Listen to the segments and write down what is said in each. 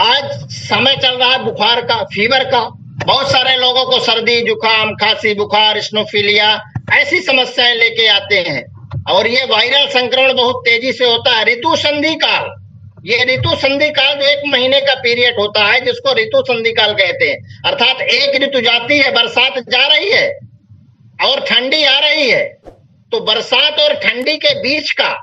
आज समय चल रहा है बुखार का, फीवर का। बहुत सारे लोगों को सर्दी, जुकाम, खांसी, बुखार, स्नोफिलिया ऐसी समस्याएं लेके आते हैं। और ये वायरल संक्रमण बहुत तेजी से होता है। ऋतु संधि काल, ये ऋतु संधि काल जो 1 महीने का पीरियड होता है, जिसको ऋतु संधि काल कहते हैं। अर्थात एक ऋतु जाती है, बरसात जा रही है और ठंडी आ रही है, तो बरसात और ठंडी के बीच का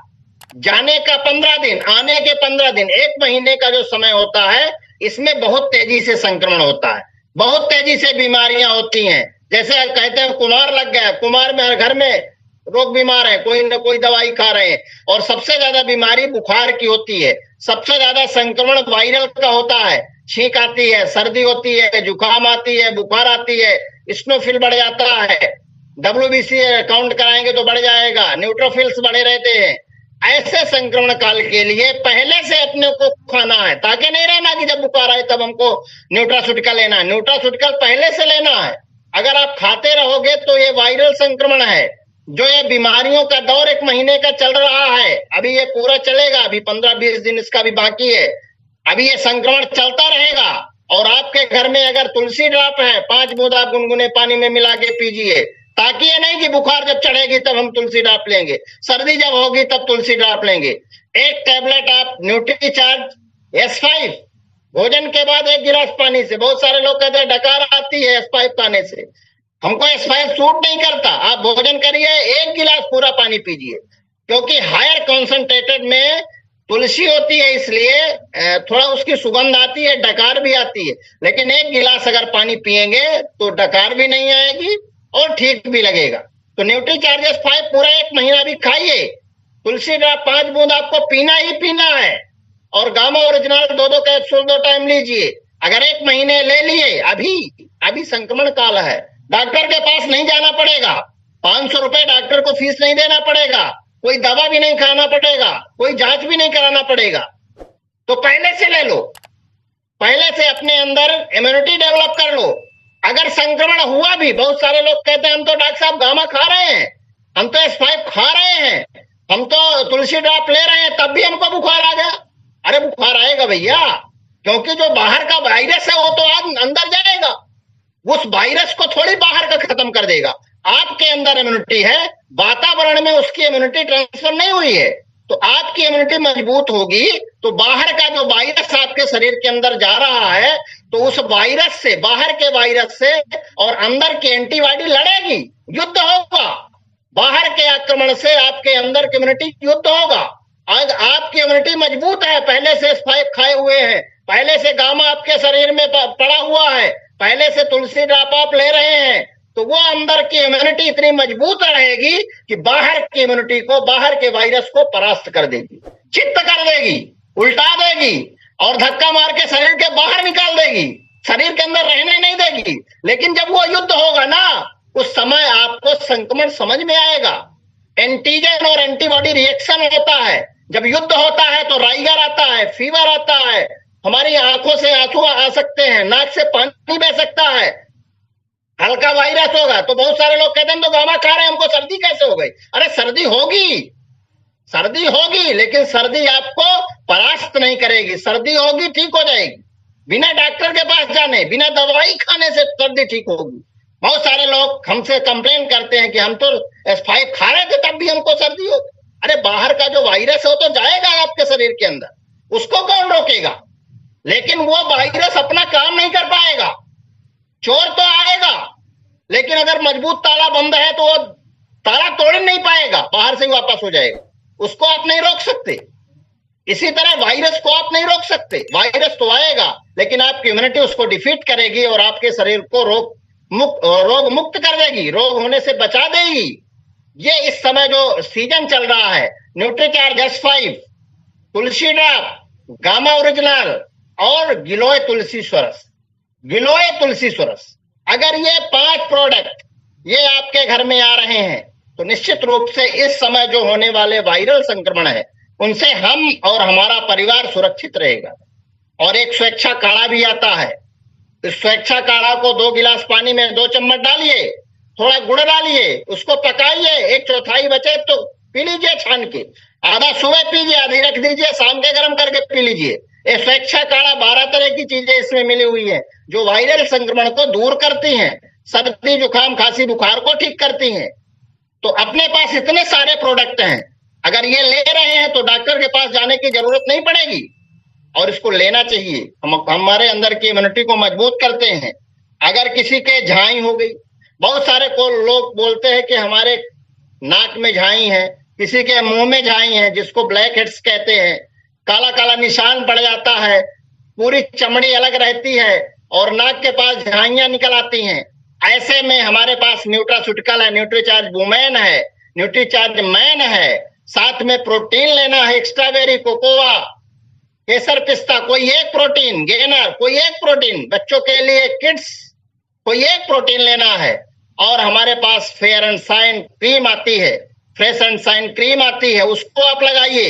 जाने का 15 दिन, आने के 15 दिन, 1 महीने का जो समय होता है, इसमें बहुत तेजी से संक्रमण होता है, बहुत तेजी से बीमारियां होती हैं। जैसे कहते हैं कुमार लग गया, कुमार में हर घर में रोग बीमार है, कोई न कोई दवाई खा रहे हैं। और सबसे ज्यादा बीमारी बुखार की होती है, सबसे ज्यादा संक्रमण वायरल का होता है। छींक आती है, सर्दी होती है, जुकाम आती है, बुखार आती है, स्नोफिल बढ़ जाता है, WBC काउंट कराएंगे तो बढ़ जाएगा, न्यूट्रोफिल्स बढ़े रहते हैं। ऐसे संक्रमण काल के लिए पहले से अपने को खाना है, ताकि नहीं रहना कि जब बुखार आए तब हमको न्यूट्रास्यूटिकल लेना है। न्यूट्रास्यूटिकल पहले से लेना है। अगर आप खाते रहोगे तो ये वायरल संक्रमण है, जो ये बीमारियों का दौर 1 महीने का चल रहा है। अभी ये पूरा चलेगा, अभी 15-20 दिन इसका भी बाकी है। अभी ये संक्रमण चलता रहेगा। और आपके घर में अगर तुलसी ड्रॉप है, 5 बूंद आप गुनगुने पानी में मिला के पीजिए, ताकि ये नहीं कि बुखार जब चढ़ेगी तब हम तुलसी ड्रॉप लेंगे, सर्दी जब होगी तब तुलसी ड्रॉप लेंगे। 1 टैबलेट आप न्यूट्रीचार्ज S5 भोजन के बाद 1 गिलास पानी से। बहुत सारे लोग कहते हैं डकार आती है S5 खाने से, हमको S5 सूट नहीं करता। आप भोजन करिए, 1 गिलास पूरा पानी पीजिए, क्योंकि हायर कॉन्सेंट्रेटेड में तुलसी होती है, इसलिए थोड़ा उसकी सुगंध आती है, डकार भी आती है। लेकिन 1 गिलास अगर पानी पिएंगे तो डकार भी नहीं आएगी और ठीक भी लगेगा। तो न्यूट्रीचार्ज S5 पूरा 1 महीना भी खाइए। तुलसी ड्रॉप 5 बूंद आपको पीना ही पीना है। और गामा ओरिजिनल 2-2 कैप्सूल 2 टाइम लीजिए। अगर 1 महीने ले लिए, अभी संक्रमण काल है, डॉक्टर के पास नहीं जाना पड़ेगा, 500 रुपए डॉक्टर को फीस नहीं देना पड़ेगा, कोई दवा भी नहीं खाना पड़ेगा, कोई जांच भी नहीं कराना पड़ेगा। तो पहले से ले लो, पहले से अपने अंदर इम्यूनिटी डेवलप कर लो। अगर संक्रमण हुआ भी, बहुत सारे लोग कहते हैं हम तो डॉक्टर साहब गामा खा रहे हैं, हम तो S5 खा रहे हैं, हम तो तुलसी ड्रॉप ले रहे हैं, तब भी हमको बुखार आ गया। अरे बुखार आएगा भैया, क्योंकि जो बाहर का वायरस है वो तो आज अंदर जाएगा, उस वायरस को थोड़ी बाहर का खत्म कर देगा। आपके अंदर इम्यूनिटी है, वातावरण में उसकी इम्यूनिटी ट्रांसफर नहीं हुई है, तो आपकी इम्यूनिटी मजबूत होगी तो बाहर का जो वायरस आपके शरीर के अंदर जा रहा है, तो उस वायरस से, बाहर के वायरस से और अंदर की एंटीबॉडी लड़ेगी, युद्ध होगा। बाहर के आक्रमण से आपके अंदर की इम्यूनिटी युद्ध होगा। आज आपकी इम्यूनिटी मजबूत है, पहले से S5 खाए हुए हैं, पहले से गामा आपके शरीर में पड़ा हुआ है, पहले से तुलसी ड्रॉप आप ले रहे हैं, तो वो अंदर की इम्यूनिटी इतनी मजबूत रहेगी कि बाहर की इम्यूनिटी को, बाहर के वायरस को परास्त कर देगी, चित्त कर देगी, उल्टा देगी और धक्का मार के शरीर के बाहर निकाल देगी, शरीर के अंदर रहने नहीं देगी। लेकिन जब वो युद्ध होगा ना, उस समय आपको संक्रमण समझ में आएगा। एंटीजन और एंटीबॉडी रिएक्शन होता है। जब युद्ध होता है तो राइगर आता है, फीवर आता है, हमारी आंखों से आंसू आ सकते हैं, नाक से पानी बह सकता है, हल्का वायरस होगा। तो बहुत सारे लोग कहते हैं तो गामा खा रहे हैं, हमको सर्दी कैसे हो गई? अरे सर्दी होगी, सर्दी होगी, लेकिन सर्दी आपको परास्त नहीं करेगी। सर्दी होगी, ठीक हो जाएगी, बिना डॉक्टर के पास जाने, बिना दवाई खाने से सर्दी ठीक होगी। बहुत सारे लोग हमसे कंप्लेन करते हैं कि हम तो S5 खा रहे थे तब भी हमको सर्दी हो। अरे बाहर का जो वायरस है वो तो जाएगा आपके शरीर के अंदर, उसको कौन रोकेगा? लेकिन वो वायरस अपना काम नहीं कर पाएगा। चोर तो आएगा, लेकिन अगर मजबूत ताला बंद है तो वो ताला तोड़ नहीं पाएगा, बाहर से ही वापस हो जाएगा। उसको आप नहीं रोक सकते। इसी तरह वायरस को आप नहीं रोक सकते। वायरस तो आएगा, लेकिन आपकी इम्यूनिटी उसको डिफीट करेगी और आपके शरीर को रोग मुक्त कर देगी, रोग होने से बचा देगी। ये इस समय जो सीजन चल रहा है, न्यूट्रीचार्ज S5, तुलसी ड्रॉप, गामा ओरिजिनल और गिलोय तुलसी स्वरस, गिलोय तुलसी स्वरस, अगर ये 5 प्रोडक्ट ये आपके घर में आ रहे हैं तो निश्चित रूप से इस समय जो होने वाले वायरल संक्रमण है उनसे हम और हमारा परिवार सुरक्षित रहेगा। और एक स्वेच्छा काढ़ा भी आता है। इस स्वेच्छा काढ़ा को 2 गिलास पानी में 2 चम्मच डालिए, थोड़ा गुड़ डालिए, उसको पकाइए, 1/4 बचे तो पी लीजिए छान के, आधा सुबह पीजिए, आधी रख दीजिए, शाम के गर्म करके पी लीजिए। ये स्वेच्छा काढ़ा 12 तरह की चीजें इसमें मिली हुई है जो वायरल संक्रमण को दूर करती हैं, सर्दी जुकाम खांसी बुखार को ठीक करती हैं। तो अपने पास इतने सारे प्रोडक्ट हैं, अगर ये ले रहे हैं तो डॉक्टर के पास जाने की जरूरत नहीं पड़ेगी और इसको लेना चाहिए। हम हमारे अंदर की इम्यूनिटी को मजबूत करते हैं। अगर किसी के झाई हो गई, बहुत सारे को लोग बोलते हैं कि हमारे नाक में झाई है, किसी के मुंह में झाई है जिसको ब्लैक हेड्स कहते हैं, काला काला निशान पड़ जाता है, पूरी चमड़ी अलग रहती है और नाक के पास झाइयां निकल आती हैं। ऐसे में हमारे पास न्यूट्रास्यूटिकल है, न्यूट्रीचार्ज वुमेन है, न्यूट्रीचार्ज मैन है, साथ में प्रोटीन लेना है, एक्स्ट्राबेरी कोकोआ केसर पिस्ता, कोई एक प्रोटीन गेनर, कोई एक प्रोटीन बच्चों के लिए किड्स, कोई एक प्रोटीन लेना है। और हमारे पास फेयर एंड शाइन क्रीम आती है, फ्रेश एंड शाइन क्रीम आती है, उसको आप लगाइए।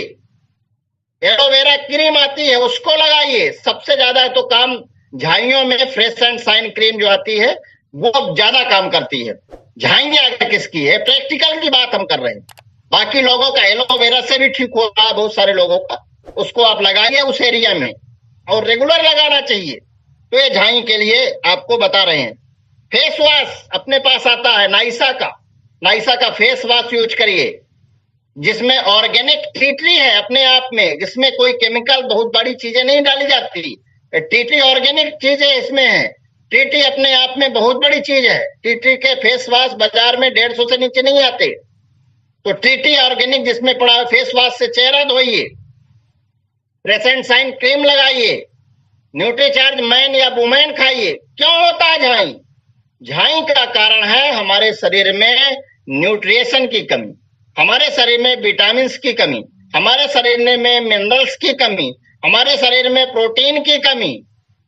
एलोवेरा क्रीम आती है, उसको लगाइए। सबसे ज्यादा तो काम झाइयों में फ्रेश एंड शाइन क्रीम जो आती है वो ज्यादा काम करती है। झाइयां अगर किसकी है, प्रैक्टिकल की बात हम कर रहे हैं। बाकी लोगों का एलोवेरा से भी ठीक हो रहा है, बहुत सारे लोगों का, उसको आप लगाइए उस एरिया में और रेगुलर लगाना चाहिए। तो ये झाई के लिए आपको बता रहे हैं। फेस वॉश अपने पास आता है नाइसा का फेस वॉश यूज करिए, जिसमें ऑर्गेनिक टी ट्री है अपने आप में, जिसमें कोई केमिकल बहुत बड़ी चीजें नहीं डाली जाती। टी ट्री ऑर्गेनिक चीजें इसमें है। टी ट्री अपने आप में बहुत बड़ी चीज है। टी ट्री के फेस वॉश बाजार में 150 से नीचे नहीं आते। तो टी ट्री ऑर्गेनिक जिसमें पड़ा है, फेस वॉश से चेहरा धोइए, फ्रेश एंड शाइन क्रीम लगाइए, न्यूट्रीचार्ज मैन या वुमेन खाइए। क्यों होता है झाई? झाई का कारण है हमारे शरीर में न्यूट्रिएशन की कमी, हमारे शरीर में विटामिन की कमी, हमारे शरीर में मिनरल्स की कमी, हमारे शरीर में प्रोटीन की कमी।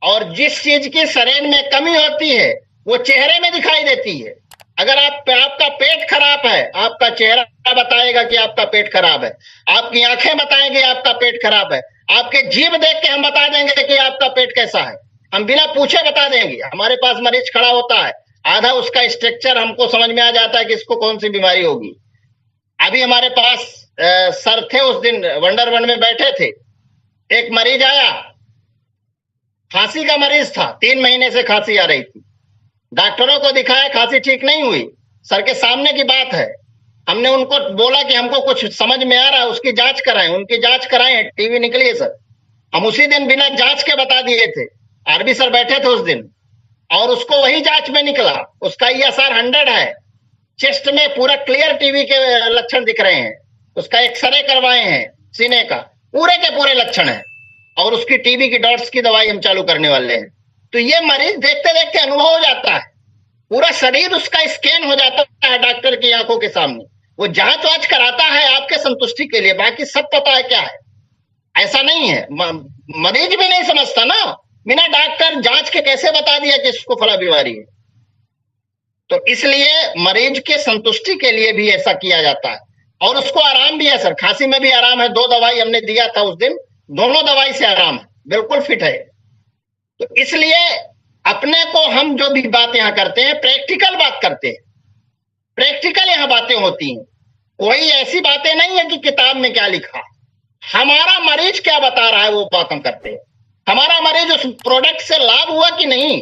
और जिस चीज की शरीर में कमी होती है वो चेहरे में दिखाई देती है। अगर आपका पेट खराब है, आपका चेहरा बताएगा कि आपका पेट खराब है, आपकी आंखें बताएंगे आपका पेट खराब है, आपके जीभ देख के हम बता देंगे कि आपका पेट कैसा है। हम बिना पूछे बता देंगे। हमारे पास मरीज खड़ा होता है, आधा उसका स्ट्रक्चर हमको समझ में आ जाता है कि इसको कौन सी बीमारी होगी। अभी हमारे पास सर थे, उस दिन वंडर वन में बैठे थे, एक मरीज आया, खांसी का मरीज था, 3 महीने से खांसी आ रही थी। डॉक्टरों को दिखाया, खांसी ठीक नहीं हुई। सर के सामने की बात है। हमने उनको बोला कि हमको कुछ समझ में आ रहा है, उसकी जांच कराएं। उनकी जांच कराएं, टीवी निकली है सर। हम उसी दिन बिना जांच के बता दिए थे। आरबी सर बैठे थे उस दिन और उसको वही जांच में निकला, उसका ESR 100 है, चेस्ट में पूरा क्लियर टीबी के लक्षण दिख रहे हैं। उसका एक्सरे करवाए हैं सीने का, पूरे के पूरे लक्षण है और उसकी टीबी की डॉट्स की दवाई हम चालू करने वाले हैं। तो ये मरीज देखते देखते अनुभव हो जाता है, पूरा शरीर उसका स्कैन हो जाता है डॉक्टर की आंखों के सामने। वो जांच वाच कराता है आपके संतुष्टि के लिए, बाकी सब पता है क्या है। ऐसा नहीं है, मरीज भी नहीं समझता ना, बिना डॉक्टर जांच के कैसे बता दिया कि इसको फला बीमारी है। तो इसलिए मरीज के संतुष्टि के लिए भी ऐसा किया जाता है और उसको आराम भी है सर। खांसी में भी आराम है, 2 दवाई हमने दिया था उस दिन, दोनों दवाई से आराम है, बिल्कुल फिट है। तो इसलिए अपने को हम जो भी बात यहां करते हैं प्रैक्टिकल बात करते हैं, प्रैक्टिकल यहां बातें होती हैं। कोई ऐसी बातें नहीं है कि किताब में क्या लिखा, हमारा मरीज क्या बता रहा है वो बात हम करते हैं। हमारा मरीज उस प्रोडक्ट से लाभ हुआ कि नहीं।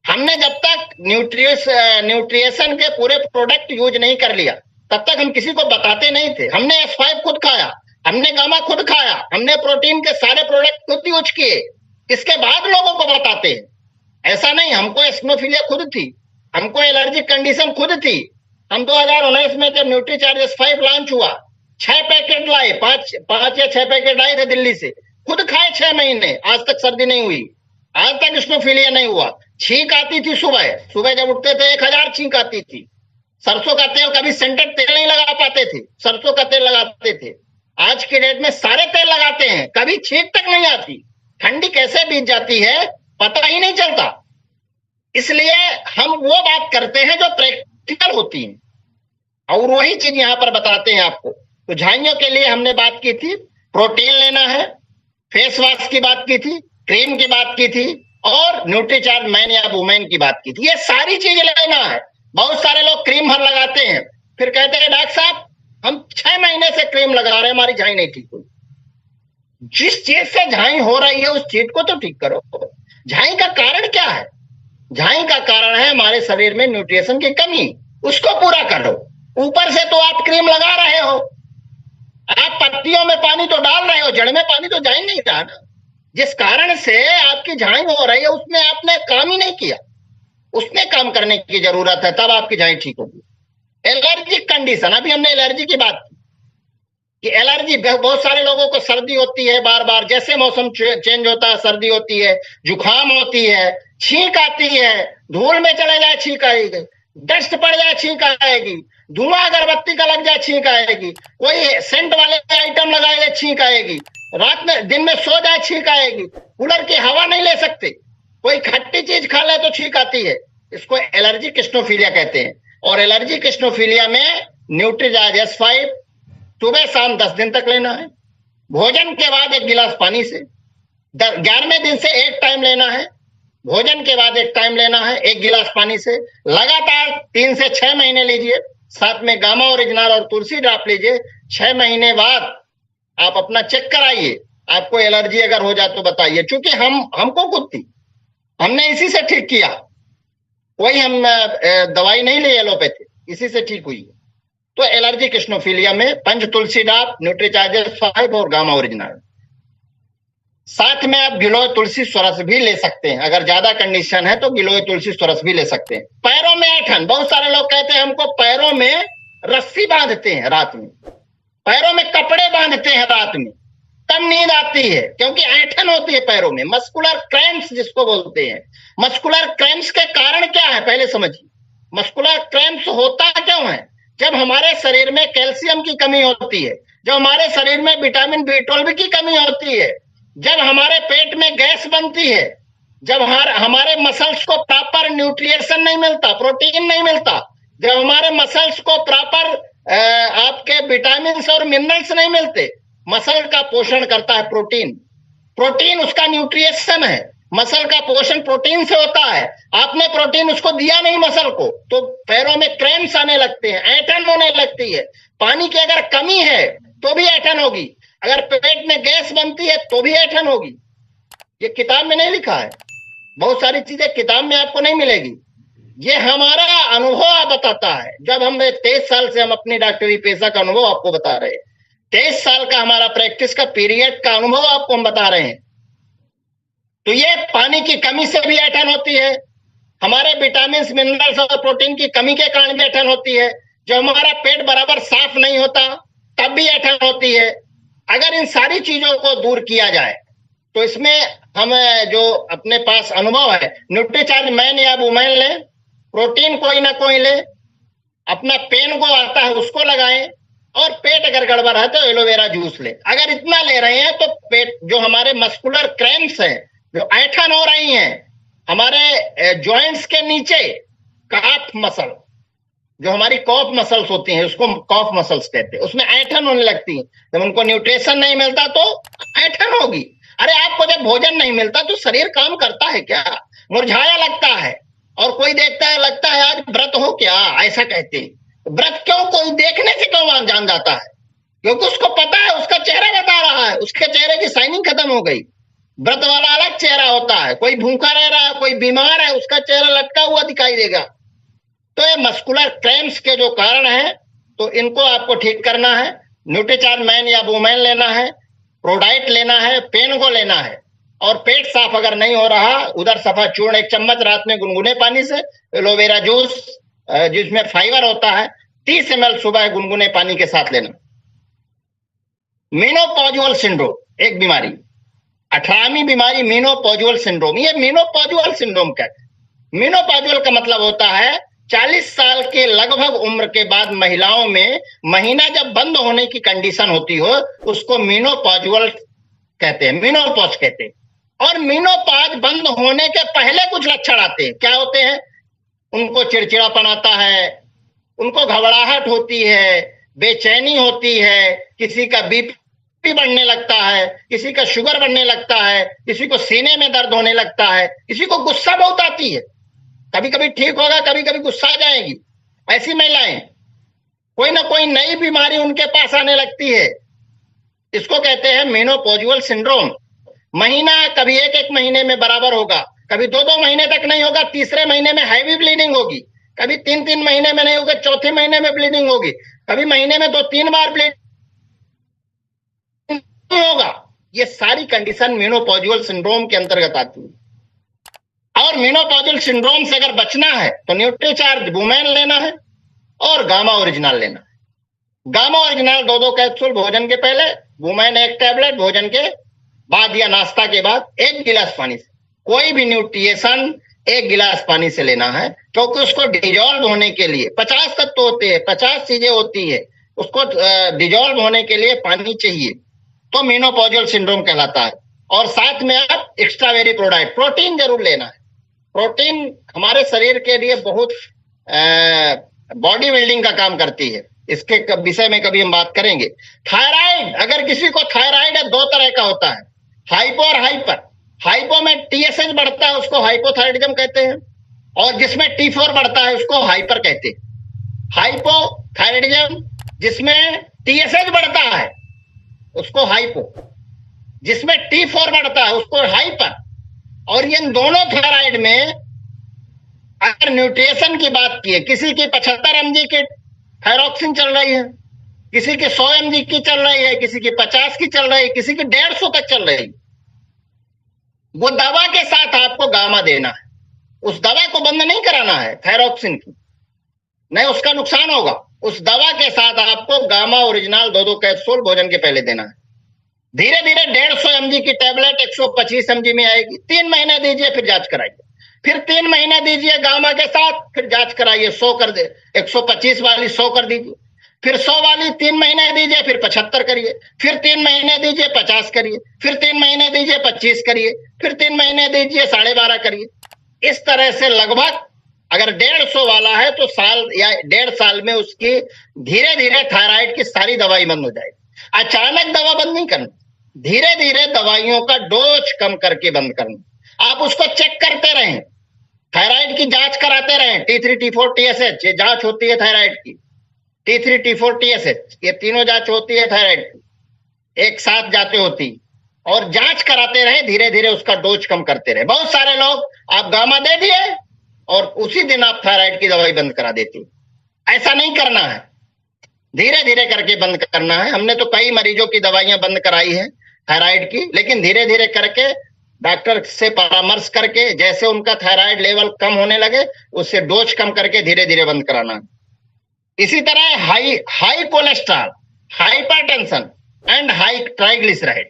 हमने जब तक न्यूट्रिएशन के पूरे प्रोडक्ट यूज नहीं कर लिया तब तक हम किसी को बताते नहीं थे। हमने S5 खुद खाया, हमने गामा खुद खाया, हमने प्रोटीन के सारे प्रोडक्ट खुद यूज किए, इसके बाद लोगों को बताते हैं। ऐसा नहीं, हमको एस्नोफिलिया खुद थी, हमको एलर्जिक कंडीशन खुद थी। हम 2019 में जब न्यूट्रीचार्ज S5 लॉन्च हुआ, 6 पैकेट लाए, 5 या 6 पैकेट लाए थे दिल्ली से, खुद खाए 6 महीने, आज तक सर्दी नहीं हुई, आज तक एस्नोफिलिया नहीं हुआ। छींक आती थी सुबह जब उठते थे 1000 छींक आती थी। सरसों का तेल, कभी सेंटेड तेल नहीं लगा पाते थे, सरसों का तेल लगाते थे। आज के डेट में सारे तेल लगाते हैं, कभी छींक तक नहीं आती। ठंडी कैसे बीत जाती है पता ही नहीं चलता। इसलिए हम वो बात करते हैं जो प्रैक्टिकल होती है और वही चीज यहां पर बताते हैं आपको। तो झाइयों के लिए हमने बात की थी, प्रोटीन लेना है, फेस वॉश की बात की थी, क्रीम की बात की थी और न्यूट्रीचार्ज मैन या वुमेन की बात की थी। ये सारी चीज लेना है। बहुत सारे लोग क्रीम भर लगाते हैं, फिर कहते हैं डॉक्टर साहब हम 6 महीने से क्रीम लगा रहे हैं, हमारी झाई नहीं ठीक हुई। जिस चीज से झाई हो रही है उस चीज को तो ठीक करो। झाई का कारण क्या है? झाई का कारण है हमारे शरीर में न्यूट्रिशन की कमी, उसको पूरा करो। ऊपर से तो आप क्रीम लगा रहे हो, आप पत्तियों में पानी तो डाल रहे हो, जड़ में पानी तो जा ही नहीं रहा ना। जिस कारण से आपकी झाई हो रही है उसमें आपने काम ही नहीं किया, उसमें काम करने की जरूरत है, तब आपकी झाई ठीक होगी। एलर्जिक कंडीशन, अभी हमने एलर्जी की बात की कि एलर्जी, बहुत सारे लोगों को सर्दी होती है बार बार, जैसे मौसम चेंज होता है सर्दी होती है, जुकाम होती है, छींक आती है, धूल में चले जाए छींक आएगी, डस्ट पड़ जाए छींक आएगी, धुआं अगरबत्ती का लग जाए छींक आएगी, कोई सेंट वाले आइटम लगाए छींक आएगी, रात में दिन में सो जाए छींक आएगी, कूलर की हवा नहीं ले सकते, कोई खट्टी चीज खा ले तो छींक आती है। इसको एलर्जी किस्नोफीलिया कहते हैं। और एलर्जी किस्नोफीलिया में न्यूट्रीजाज S5 सुबह शाम 10 दिन तक लेना है। भोजन के बाद 1 गिलास पानी से, 11वें दिन से 1 टाइम लेना है। भोजन के बाद 1 टाइम लेना है 1 गिलास पानी से, लगातार 3 से 6 महीने लीजिए। साथ में गामा ओरिजिनल और तुलसी ड्राप लीजिए। 6 महीने बाद आप अपना चेक कराइए, आपको एलर्जी अगर हो जाए तो बताइए। क्योंकि हमको खुद थी, हमने इसी से ठीक किया, कोई हम दवाई नहीं ली एलोपैथी, इसी से ठीक हुई। तो एलर्जी किस्नोफीलिया में पंच तुलसी ड्राप, न्यूट्रीचार्जर 5 और गामा ओरिजिनल। साथ में आप गिलोय तुलसी स्वरस भी ले सकते हैं, अगर ज्यादा कंडीशन है तो गिलोय तुलसी स्वरस भी ले सकते हैं। पैरों में ऐठन, बहुत सारे लोग कहते हैं हमको पैरों में रस्सी बांधते हैं रात में, पैरों में कपड़े बांधते हैं रात में, तब नींद आती है, क्योंकि ऐठन होती है पैरों में, मस्कुलर क्रैम्प्स जिसको बोलते हैं। मस्कुलर क्रैम्प्स के कारण क्या है पहले समझिए। मस्कुलर क्रैम्प्स होता क्यों है? जब हमारे शरीर में कैल्शियम की कमी होती है, जब हमारे शरीर में विटामिन B12 की कमी होती है, जब हमारे पेट में गैस बनती है, जब हमारे मसल्स को प्रॉपर न्यूट्रिएशन नहीं मिलता, प्रोटीन नहीं मिलता, जब हमारे मसल्स को प्रॉपर आपके विटामिन और मिनरल्स नहीं मिलते। मसल का पोषण करता है प्रोटीन, प्रोटीन उसका न्यूट्रिएशन है। मसल का पोषण प्रोटीन से होता है, आपने प्रोटीन उसको दिया नहीं मसल को, तो पैरों में क्रैम्प्स आने लगते हैं, ऐंठन होने लगती है। पानी की अगर कमी है तो भी ऐंठन होगी, अगर पेट में गैस बनती है तो भी ऐंठन होगी। ये किताब में नहीं लिखा है, बहुत सारी चीजें किताब में आपको नहीं मिलेगी, ये हमारा अनुभव बताता है। जब हम 23 साल से हम अपनी डॉक्टरी पेशा का अनुभव आपको बता रहे हैं, 23 साल का हमारा प्रैक्टिस का पीरियड का अनुभव आपको हम बता रहे हैं। तो ये पानी की कमी से भी ऐंठन होती है, हमारे विटामिन मिनरल्स और प्रोटीन की कमी के कारण भी ऐंठन होती है, जब हमारा पेट बराबर साफ नहीं होता तब भी ऐंठन होती है। अगर इन सारी चीजों को दूर किया जाए तो इसमें हम जो अपने पास अनुभव है, न्यूट्रीचार्ज मैन या वुमेन ले, प्रोटीन कोई ना कोई ले, अपना पेन को आता है उसको लगाएं, और पेट अगर गड़बड़ है तो एलोवेरा जूस ले। अगर इतना ले रहे हैं तो पेट, जो हमारे मस्कुलर क्रैम्प्स हैं, जो ऐंठन हो रही हैं, हमारे जॉइंट्स के नीचे काफ मसल, जो हमारी कॉफ मसल्स होती हैं, उसको कॉफ मसल्स कहते हैं, उसमें ऐंठन होने लगती है। जब उनको न्यूट्रिशन नहीं मिलता तो ऐंठन होगी। अरे आपको जब भोजन नहीं मिलता तो शरीर काम करता है क्या? मुरझाया लगता है, और कोई देखता है लगता है आज व्रत हो क्या, ऐसा कहते हैं। व्रत क्यों? कोई देखने से क्यों जान जाता है? क्योंकि उसको पता है, उसका चेहरा बता रहा है, उसके चेहरे की शाइनिंग खत्म हो गई। व्रत वाला अलग चेहरा होता है, कोई भूखा रह रहा है, कोई बीमार है, उसका चेहरा लटका हुआ दिखाई देगा। तो ये मस्कुलर क्रैम्प्स के जो कारण है, तो इनको आपको ठीक करना है। न्यूट्रीचार्ज मैन या वुमेन लेना है, प्रोडाइट लेना है, पेन को लेना है, और पेट साफ अगर नहीं हो रहा, उधर सफा चूर्ण 1 चम्मच रात में गुनगुने पानी से, एलोवेरा जूस जिसमें फाइबर होता है 30 ml सुबह गुनगुने पानी के साथ लेना। मेनोपॉजुअल सिंड्रोम एक बीमारी, 18वीं बीमारी मेनोपॉजुअल सिंड्रोम। ये मेनोपॉजुअल सिंड्रोम क्या है? मेनोपॉजुअल का मतलब होता है 40 साल के लगभग उम्र के बाद महिलाओं में महीना जब बंद होने की कंडीशन होती हो, उसको मेनोपॉजुअल कहते हैं, मेनोपॉज कहते हैं। और मेनोपॉज बंद होने के पहले कुछ लक्षण आते हैं, क्या होते हैं? उनको चिड़चिड़ापन आता है, उनको घबराहट होती है, बेचैनी होती है, किसी का बीपी बढ़ने लगता है, किसी का शुगर बढ़ने लगता है, किसी को सीने में दर्द होने लगता है, किसी को गुस्सा बहुत आती है, कभी कभी ठीक होगा, कभी कभी गुस्सा आ जाएगी। ऐसी महिलाएं, कोई ना कोई नई बीमारी उनके पास आने लगती है। इसको कहते हैं मेनोपॉजुअल सिंड्रोम। महीना कभी एक एक महीने में बराबर होगा, कभी दो दो महीने तक नहीं होगा, तीसरे महीने में हैवी ब्लीडिंग होगी, कभी तीन तीन महीने में नहीं होगा, चौथे महीने में ब्लीडिंग होगी, कभी महीने में दो तीन बार ब्लीडिंग होगा। ये सारी कंडीशन मेनोपॉजुअल सिंड्रोम के अंतर्गत आती है। और मेनोपॉजुअल सिंड्रोम से अगर बचना है तो न्यूट्रीचार्ज वुमेन लेना है और गामा ओरिजिनल लेना है। गामा ओरिजिनल दो दो कैप्सूल भोजन के पहले, वुमेन एक टैबलेट भोजन के बाद या नाश्ता के बाद एक गिलास पानी से। कोई भी न्यूट्रिएशन एक गिलास पानी से लेना है, क्योंकि उसको डिजोल्व होने के लिए 50 तत्व होते हैं, 50 चीजें होती है, उसको डिजोल्व होने के लिए पानी चाहिए, तो मेनोपॉजुअल सिंड्रोम कहलाता है। और साथ में आप एक्स्ट्रा वेरी प्रोडाक्ट प्रोटीन जरूर लेना है। प्रोटीन हमारे शरीर के लिए बहुत बॉडी बिल्डिंग का काम करती है, इसके विषय में कभी हम बात करेंगे। थायराइड, अगर किसी को थायराइड है, दो तरह का होता है, हाइपो और हाइपर। हाइपो में टीएसएच बढ़ता है, उसको हाइपोथायराइडिज्म कहते हैं, और जिसमें T4 बढ़ता है उसको हाइपर कहते हैं। हाइपोथायराइडिज्म जिसमें टीएसएच बढ़ता है उसको हाइपो, जिसमें T4 बढ़ता है उसको हाइपर। और इन दोनों थायराइड में अगर न्यूट्रिएशन की बात की है, किसी की 75 mg की थायरॉक्सिन चल रही है, किसी की 100 mg की चल रही है, किसी की 50 की चल रही है, किसी की 150 तक चल रही है, वो दवा के साथ आपको गामा देना है। उस दवा को बंद नहीं कराना है थायरॉक्सिन की, नहीं उसका नुकसान होगा। उस दवा के साथ आपको गामा ओरिजिनल दो दो कैप्सूल भोजन के पहले देना है। धीरे धीरे 150 mg की टैबलेट 125 mg में आएगी, 3 महीने दीजिए, फिर जांच कराइए, फिर 3 महीने दीजिए गामा के साथ, फिर जांच कराइए, 100 कर दे, 125 वाली 100 कर दीजिए, फिर 100 वाली 3 महीने दीजिए, फिर 75 करिए, फिर 3 महीने दीजिए 50 करिए, फिर 3 महीने दीजिए 25 करिए, फिर 3 महीने दीजिए 12.5 करिए। इस तरह से लगभग अगर 150 वाला है तो साल या 1.5 साल में उसकी धीरे धीरे थायराइड की सारी दवाई बंद हो जाएगी। अचानक दवा बंद नहीं करनी, धीरे धीरे दवाइयों का डोज कम करके बंद करना। आप उसको चेक करते रहें, थायराइड की जांच कराते रहें, T3 T4 TSH ये जांच होती है थायराइड की, T3 T4 TSH ये तीनों जांच होती है थायराइड की, एक साथ जांचें होती, और जांच कराते रहे, धीरे धीरे उसका डोज कम करते रहे। बहुत सारे लोग आप गामा दे दिए और उसी दिन आप थायराइड की दवाई बंद करा देती। ऐसा नहीं करना है, धीरे धीरे करके बंद करना है। हमने तो कई मरीजों की दवाइयां बंद कराई है थायराइड की, लेकिन धीरे धीरे करके डॉक्टर से परामर्श करके जैसे उनका थायराइड लेवल कम होने लगे उससे डोज कम करके धीरे धीरे बंद कराना है। इसी तरह high cholesterol, hypertension and high triglyceride,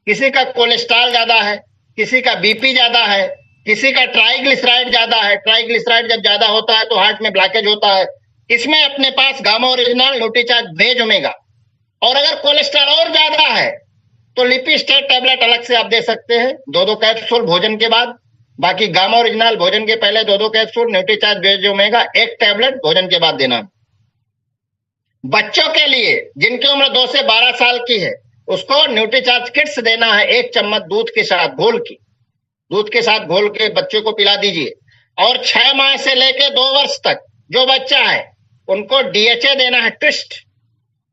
किसी का कोलेस्ट्रॉल ज्यादा है, किसी का बीपी ज्यादा है, किसी का ट्राइग्लिसराइड ज्यादा है। ट्राइग्लिसराइड जब ज्यादा होता है तो हार्ट में ब्लॉकेज होता है। इसमें अपने पास गामा ओरिजिनल, न्यूट्रीचार्ज, बेज ओमेगा। और अगर कोलेस्ट्रॉल और ज्यादा है तो लिपिस्टेट टैबलेट अलग से आप दे सकते हैं, दो दो कैप्सूल भोजन के बाद। बाकी गामा ओरिजिनल भोजन के पहले दो दो कैप्सूल, न्यूट्रीचार्ज, बेज ओमेगा एक टैबलेट भोजन के बाद देना। बच्चों के लिए जिनकी उम्र 2 से 12 साल की है उसको न्यूट्रीचार्ज किट्स देना है, 1 चम्मच दूध के साथ घोल के बच्चे को पिला दीजिए। और 6 माह से लेके 2 वर्ष तक जो बच्चा है उनको DHA देना है,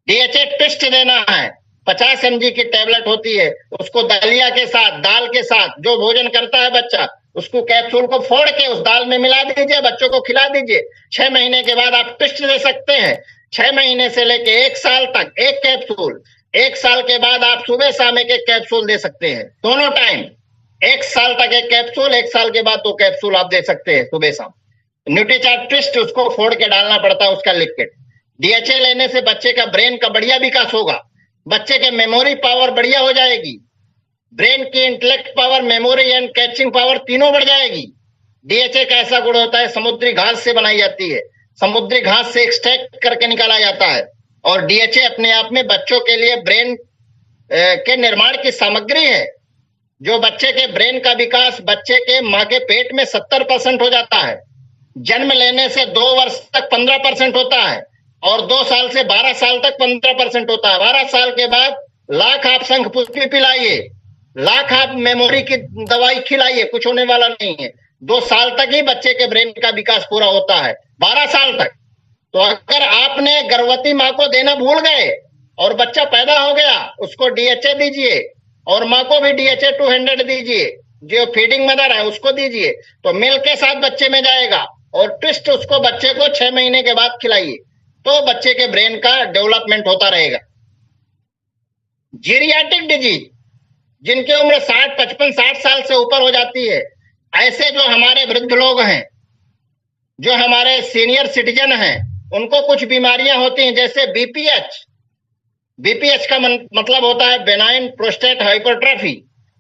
DHA ट्विस्ट देना है। 50 mg की टैबलेट होती है, उसको दलिया के साथ, दाल के साथ जो भोजन करता है बच्चा, उसको कैप्सूल को फोड़ के उस दाल में मिला दीजिए, बच्चों को खिला दीजिए। 6 महीने के बाद आप ट्विस्ट दे सकते हैं। 6 महीने से लेके 1 साल तक एक कैप्सूल, 1 साल के बाद आप सुबह शाम एक कैप्सूल दे सकते हैं, दोनों टाइम। 1 साल तक एक कैप्सूल, 1 साल के बाद 2 कैप्सूल आप दे सकते हैं सुबह शाम। न्यूट्रीचार्ज ट्विस्ट उसको फोड़ के डालना पड़ता है, उसका लिक्विड। DHA लेने से बच्चे का ब्रेन का बढ़िया विकास होगा, बच्चे के मेमोरी पावर बढ़िया हो जाएगी, ब्रेन की intellect power, memory and catching power तीनों बढ़ जाएगी। DHA का ऐसा गुण होता है, समुद्री घास से बनाई जाती है, समुद्री घास से एक्सट्रैक्ट करके निकाला जाता है। और DHA अपने आप में बच्चों के लिए ब्रेन के निर्माण की सामग्री है। जो बच्चे के ब्रेन का विकास बच्चे के माँ के पेट में 70% हो जाता है, जन्म लेने से 2 वर्ष तक 15% होता है, और 2 साल से 12 साल तक 15% होता है। 12 साल के बाद लाख आप शंख पुष्पी पिलाइए, लाख आप मेमोरी की दवाई खिलाइए, कुछ होने वाला नहीं है। 2 साल तक ही बच्चे के ब्रेन का विकास पूरा होता है, 12 साल तक। तो अगर आपने गर्भवती माँ को देना भूल गए और बच्चा पैदा हो गया, उसको डीएचए दीजिए और माँ को भी डीएचए 200 दीजिए, जो फीडिंग मदर है उसको दीजिए, तो मिल्क के साथ बच्चे में जाएगा। और ट्विस्ट उसको बच्चे को 6 महीने के बाद खिलाइए, तो बच्चे के ब्रेन का डेवलपमेंट होता रहेगा। जीरियाट्रिक डिजीज, जिनकी उम्र 60, 55, 60 साल से ऊपर हो जाती है, ऐसे जो हमारे वृद्ध लोग हैं, जो हमारे सीनियर सिटीजन हैं, उनको कुछ बीमारियां होती हैं, जैसे बीपीएच। बीपीएच का मतलब होता है बेनाइन प्रोस्टेट हाइपरट्रॉफी।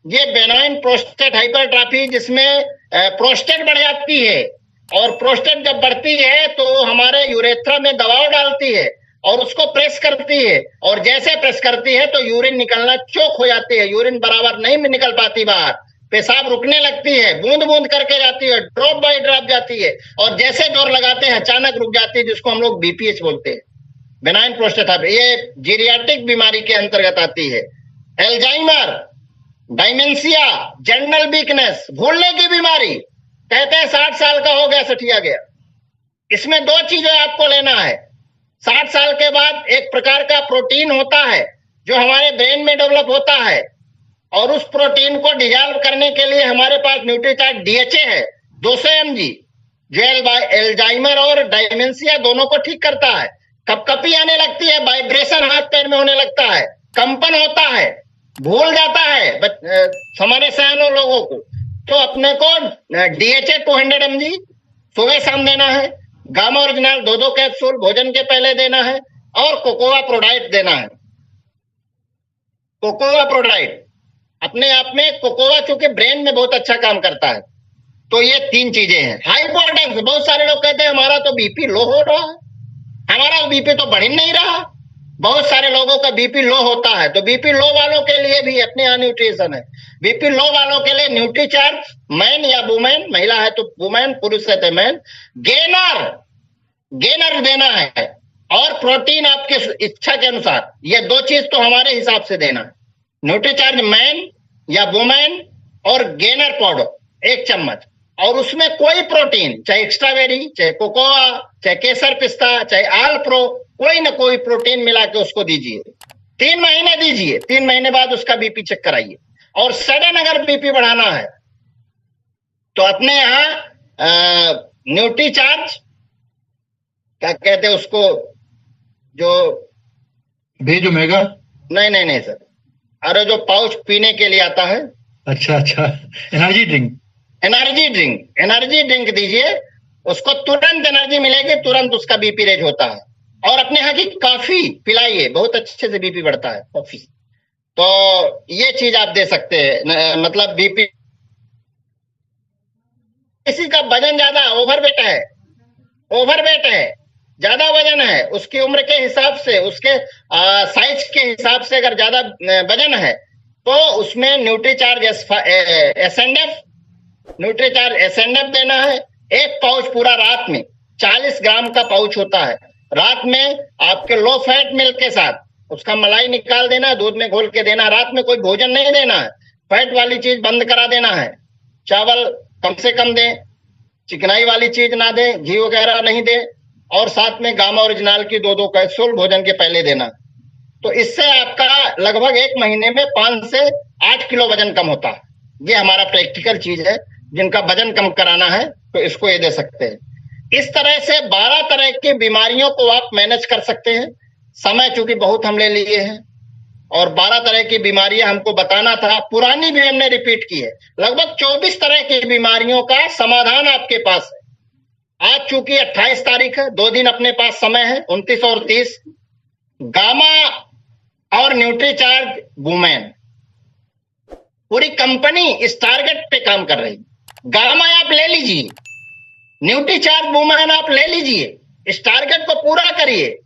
ये बेनाइन प्रोस्टेट हाइपरट्रॉफी, जिसमें प्रोस्टेट बढ़ जाती है, और प्रोस्टेट जब बढ़ती है तो हमारे यूरेथ्रा में दबाव डालती है और उसको प्रेस करती है, और जैसे प्रेस करती है तो यूरिन निकलना चोक हो जाती है, यूरिन बराबर नहीं निकल पाती बाहर, पेशाब रुकने लगती है, बूंद बूंद करके जाती है, ड्रॉप बाय ड्रॉप जाती है, और जैसे जोर लगाते हैं अचानक रुक जाती है, जिसको हम लोग बीपीएच बोलते हैं, बेनाइन प्रोस्टेट। ये जीरियाट्रिक बीमारी के अंतर्गत आती है। एल्जाइमर, डायमेंशिया, जनरल वीकनेस, भूलने की बीमारी, कहते हैं 60 साल का हो गया, सठिया गया। इसमें 2 चीजें आपको लेना है। 60 साल के बाद एक प्रकार का प्रोटीन होता है जो हमारे ब्रेन में डेवलप होता है, और उस प्रोटीन को डिजॉल्व करने के लिए हमारे पास न्यूट्रीचार्ज डीएचए है 200 mg, जो एल्जाइमर और डायमेंशिया दोनों को ठीक करता है। कपकपी आने लगती है, वाइब्रेशन हाथ पैर में होने लगता है, कंपन होता है, भूल जाता है हमारे सयानों लोगों को, तो अपने को डीएचए 200 mg सुबह शाम देना है, गामा ओरिजिनल 2 कैप्सूल भोजन के पहले देना है, और कोकोआ प्रोडाइट देना है। कोकोआ प्रोडाइट अपने आप में, कोकोआ चूंकि ब्रेन में बहुत अच्छा काम करता है, तो ये 3 चीजें हैं। हाइपोटेंस, बहुत सारे लोग कहते हैं हमारा तो बीपी लो हो रहा है, हमारा बीपी तो बढ़ ही नहीं रहा। बहुत सारे लोगों का बीपी लो होता है, तो बीपी लो वालों के लिए भी अपने यहाँ न्यूट्रिशन है। बीपी लो वालों के लिए न्यूट्रीचार्ज मैन या वुमेन, महिला है तो वुमेन, पुरुष है तो मैन, गेनर देना है, और प्रोटीन आपके इच्छा के अनुसार। ये 2 चीज तो हमारे हिसाब से देना है, न्यूट्रीचार्ज मैन या वुमेन और गेनर पाउडर 1 चम्मच, और उसमें कोई प्रोटीन, चाहे एक्स्ट्राबेरी, चाहे कोकोआ, चाहे केसर पिस्ता, चाहे आल प्रो, कोई ना कोई प्रोटीन मिला के उसको दीजिए। 3 महीने दीजिए, 3 महीने बाद उसका बीपी चेक कराइए। और सडन अगर बीपी बढ़ाना है तो अपने यहाँ न्यूट्रीचार्ज, क्या कहते हैं उसको, जो भेज ओमेगा, नहीं सर, अरे जो पाउच पीने के लिए आता है, अच्छा, एनर्जी ड्रिंक दीजिए, उसको तुरंत एनर्जी मिलेगी, तुरंत उसका बीपी रेज होता है। और अपने यहाँ की कॉफी पिलाइए, बहुत अच्छे से बीपी बढ़ता है कॉफी। तो ये चीज आप दे सकते हैं, मतलब बीपी। किसी का वजन ज्यादा, ओवरवेट है, ज्यादा वजन है, उसकी उम्र के हिसाब से, उसके साइज के हिसाब से अगर ज्यादा वजन है, तो उसमें न्यूट्रीचार्ज एसएनएफ देना है। 1 पाउच पूरा रात में, 40 ग्राम का पाउच होता है, रात में आपके लो फैट मिल्क के साथ उसका मलाई निकाल देना, दूध में घोल के देना। रात में कोई भोजन नहीं देना है, फैट वाली चीज बंद करा देना है, चावल कम से कम दें, चिकनाई वाली चीज ना दें, घी वगैरह नहीं दें, और साथ में गामा ओरिजिनल की 2 कैप्सूल भोजन के पहले देना। तो इससे आपका लगभग 1 महीने में 5 से 8 किलो वजन कम होता है। ये हमारा प्रैक्टिकल चीज है, जिनका वजन कम कराना है तो इसको ये दे सकते हैं। इस तरह से 12 तरह की बीमारियों को आप मैनेज कर सकते हैं। समय चूंकि बहुत हम ले लिए हैं, और 12 तरह की बीमारियां हमको बताना था, पुरानी भी हमने रिपीट की है। लगभग 24 तरह की बीमारियों का समाधान आपके पास है। आज चूंकि 28 तारीख है, 2 दिन अपने पास समय है, 29 और 30। गामा और न्यूट्रीचार्ज वुमेन, पूरी कंपनी इस टारगेट पे काम कर रही। गामा आप ले लीजिए, न्यूट्रीचार्ज वुमेन आप ले लीजिए, इस टारगेट को पूरा करिए।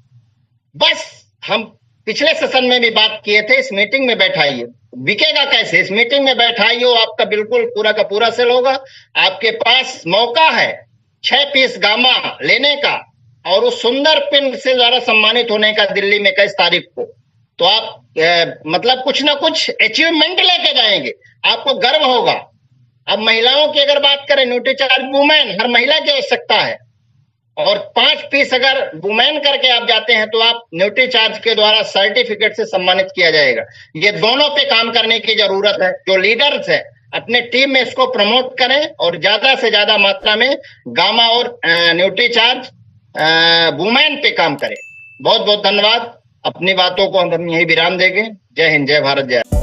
बस हम पिछले सेशन में भी बात किए थे, इस मीटिंग में बैठाइए। बिकेगा कैसे? इस मीटिंग में बैठाइए, आपका बिल्कुल पूरा का पूरा सेल होगा। आपके पास मौका है 6 पीस गामा लेने का, और उस सुंदर पिन से द्वारा सम्मानित होने का दिल्ली में 21 तारीख को। तो आप मतलब कुछ ना कुछ अचीवमेंट लेके जाएंगे, आपको गर्व होगा। अब महिलाओं की अगर बात करें, न्यूट्रीचार्ज वुमेन हर महिला की आवश्यकता है, और 5 पीस अगर वुमेन करके आप जाते हैं तो आप न्यूट्रीचार्ज के द्वारा सर्टिफिकेट से सम्मानित किया जाएगा। ये दोनों पे काम करने की जरूरत है। जो लीडर्स है अपने टीम में इसको प्रमोट करें और ज्यादा से ज्यादा मात्रा में गामा और न्यूट्रीचार्ज वुमेन पे काम करें। बहुत बहुत धन्यवाद। अपनी बातों को हम यही विराम देंगे। जय हिंद, जय भारत, जय।